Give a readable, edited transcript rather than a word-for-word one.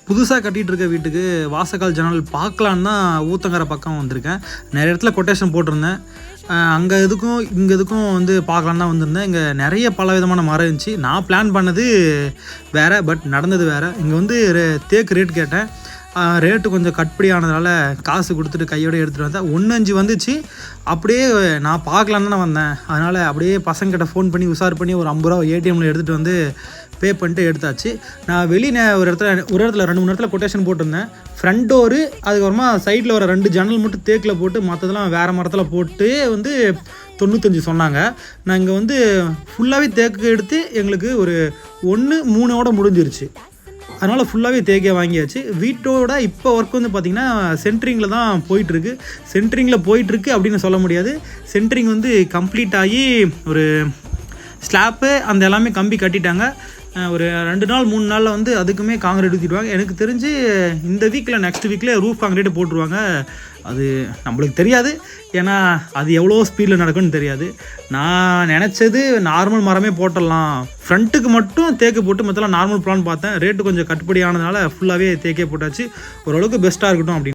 புதுசாக கட்டிகிட்டு இருக்க வீட்டுக்கு வாசக்கால் ஜன்னல் பார்க்கலான்னு தான் ஊத்தங்கரை பக்கம் வந்திருக்கேன். நிறைய இடத்துல கொட்டேஷன் போட்டிருந்தேன். அங்கே இதுக்கும் இங்கே இதுக்கும் வந்து பார்க்கலான்னு தான் வந்திருந்தேன். இங்கே நிறைய பல விதமான மரம் இருந்துச்சு. நான் பிளான் பண்ணது வேறு, பட் நடந்தது வேறு. இங்கே வந்து தேக்கு ரேட் கேட்டேன். ரேட்டு கொஞ்சம் கட்படி ஆனதுனால காசு கொடுத்துட்டு கையோடு எடுத்துகிட்டு வந்தேன். 1.5 வந்துச்சு. அப்படியே நான் பார்க்கலான்னு தான் வந்தேன். அதனால் அப்படியே பசங்கிட்ட ஃபோன் பண்ணி உஷார் பண்ணி ஒரு 50 ரூபா ஏடிஎம்மில் எடுத்துகிட்டு வந்து பே பண்ணிட்டு எடுத்தாச்சு. நான் வெளியே ஒரு இடத்துல 2-3 இடத்துல கொட்டேஷன் போட்டிருந்தேன். ஃப்ரண்ட் டோரு, அதுக்கப்புறமா சைடில் வர 2 ஜன்னல் மட்டும் தேக்கில் போட்டு மற்றதெல்லாம் வேறு மரத்தில் போட்டு வந்து 95 சொன்னாங்க. நான் இங்கே வந்து ஃபுல்லாகவே தேக்கு எடுத்து எங்களுக்கு ஒரு 1-3 முடிஞ்சிருச்சு. அதனால் ஃபுல்லாகவே தேக்கே வாங்கியாச்சு. வீட்டோட இப்போ ஒர்க் வந்து பார்த்திங்கன்னா சென்ட்ரிங்கில் தான் போயிட்டுருக்கு. சென்ட்ரிங்கில் போயிட்டுருக்கு அப்படின்னு சொல்ல முடியாது. சென்ட்ரிங் வந்து கம்ப்ளீட் ஆகி ஒரு ஸ்லாப்பு அந்த எல்லாமே கம்பி கட்டிட்டாங்க. ஒரு 2 நாள் 3 நாளில் வந்து அதுக்குமே காங்கிரீட் ஊற்றிடுவாங்க. எனக்கு தெரிஞ்சு இந்த வீக்கில் நெக்ஸ்ட் வீக்கில் ரூஃப் காங்கிரீட்டு போட்டுருவாங்க. அது நம்மளுக்கு தெரியாது, ஏன்னா அது எவ்வளோ ஸ்பீடில் நடக்கும்னு தெரியாது. நான் நினச்சது நார்மல் மரமே போட்டுடலாம், ஃப்ரண்ட்டுக்கு மட்டும் தேக்கு போட்டு மற்றலாம் நார்மல் பிளான் பார்த்தேன். ரேட்டு கொஞ்சம் கட்டுப்படி ஆனதுனால ஃபுல்லாகவே தேக்கே போட்டாச்சு. ஓரளவுக்கு பெஸ்ட்டாக இருக்கட்டும் அப்படின்னு.